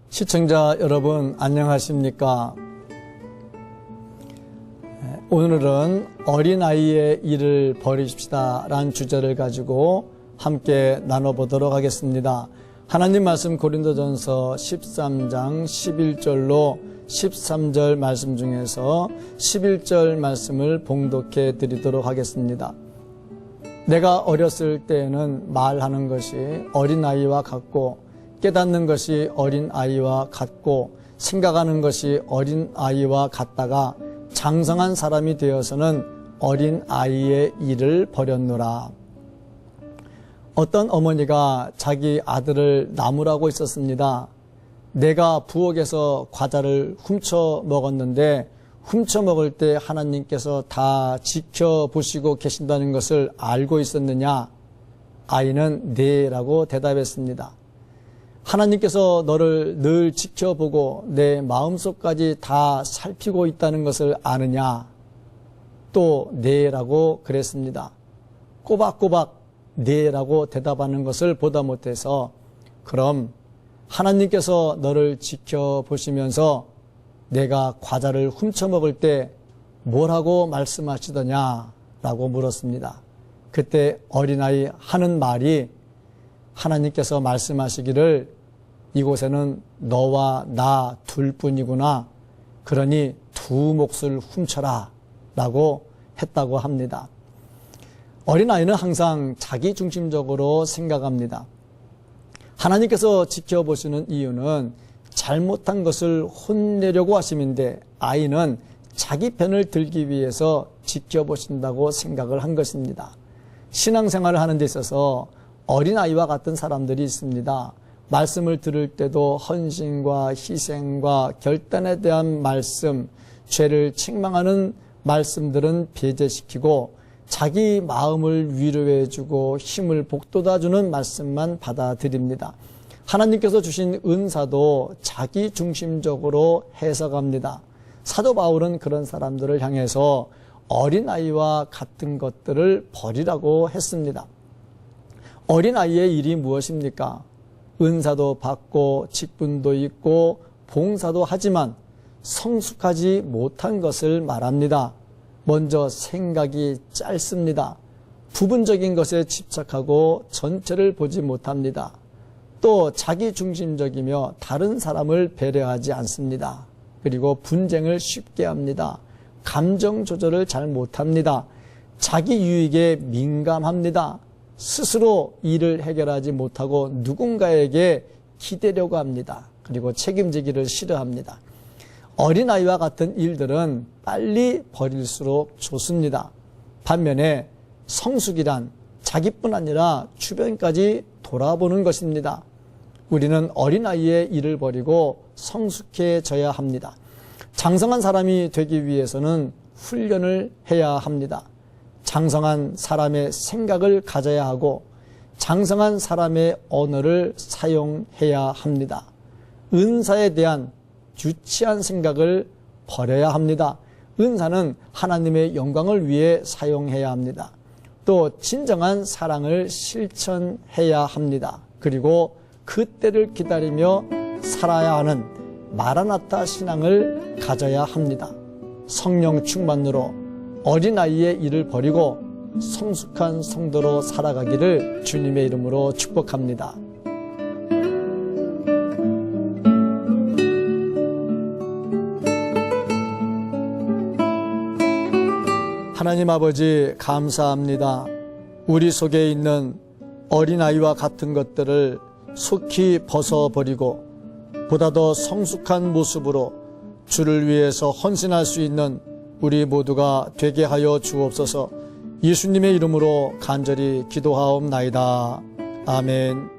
시청자 여러분 안녕하십니까? 오늘은 어린아이의 일을 버리십시다 라는 주제를 가지고 함께 나눠보도록 하겠습니다. 하나님 말씀 고린도전서 13장 11절로 13절 말씀 중에서 11절 말씀을 봉독해 드리도록 하겠습니다. 내가 어렸을 때에는 말하는 것이 어린아이와 같고 깨닫는 것이 어린아이와 같고 생각하는 것이 어린아이와 같다가 장성한 사람이 되어서는 어린아이의 일을 버렸노라. 어떤 어머니가 자기 아들을 나무라고 있었습니다. 내가 부엌에서 과자를 훔쳐 먹었는데 훔쳐 먹을 때 하나님께서 다 지켜보시고 계신다는 것을 알고 있었느냐? 아이는 네 라고 대답했습니다. 하나님께서 너를 늘 지켜보고 내 마음속까지 다 살피고 있다는 것을 아느냐? 또 네 라고 그랬습니다. 꼬박꼬박 네 라고 대답하는 것을 보다 못해서 그럼 하나님께서 너를 지켜보시면서 내가 과자를 훔쳐 먹을 때 뭐라고 말씀하시더냐? 라고 물었습니다. 그때 어린아이 하는 말이 하나님께서 말씀하시기를 이곳에는 너와 나 둘뿐이구나. 그러니 두 몫을 훔쳐라 라고 했다고 합니다. 어린아이는 항상 자기중심적으로 생각합니다. 하나님께서 지켜보시는 이유는 잘못한 것을 혼내려고 하심인데 아이는 자기 편을 들기 위해서 지켜보신다고 생각을 한 것입니다. 신앙생활을 하는 데 있어서 어린아이와 같은 사람들이 있습니다. 말씀을 들을 때도 헌신과 희생과 결단에 대한 말씀, 죄를 책망하는 말씀들은 배제시키고 자기 마음을 위로해주고 힘을 북돋아주는 말씀만 받아들입니다. 하나님께서 주신 은사도 자기중심적으로 해석합니다. 사도 바울은 그런 사람들을 향해서 어린아이와 같은 것들을 버리라고 했습니다. 어린아이의 일이 무엇입니까? 은사도 받고 직분도 있고 봉사도 하지만 성숙하지 못한 것을 말합니다. 먼저 생각이 짧습니다. 부분적인 것에 집착하고 전체를 보지 못합니다. 또 자기중심적이며 다른 사람을 배려하지 않습니다. 그리고 분쟁을 쉽게 합니다. 감정 조절을 잘 못합니다. 자기 유익에 민감합니다. 스스로 일을 해결하지 못하고 누군가에게 기대려고 합니다. 그리고 책임지기를 싫어합니다. 어린아이와 같은 일들은 빨리 버릴수록 좋습니다. 반면에 성숙이란 자기뿐 아니라 주변까지 돌아보는 것입니다. 우리는 어린아이의 일을 버리고 성숙해져야 합니다. 장성한 사람이 되기 위해서는 훈련을 해야 합니다. 장성한 사람의 생각을 가져야 하고 장성한 사람의 언어를 사용해야 합니다. 은사에 대한 유치한 생각을 버려야 합니다. 은사는 하나님의 영광을 위해 사용해야 합니다. 또 진정한 사랑을 실천해야 합니다. 그리고 그때를 기다리며 살아야 하는 마라나타 신앙을 가져야 합니다. 성령 충만으로 어린아이의 일을 버리고 성숙한 성도로 살아가기를 주님의 이름으로 축복합니다. 하나님 아버지 감사합니다. 우리 속에 있는 어린아이와 같은 것들을 속히 벗어버리고 보다 더 성숙한 모습으로 주를 위해서 헌신할 수 있는 우리 모두가 되게 하여 주옵소서. 예수님의 이름으로 간절히 기도하옵나이다. 아멘.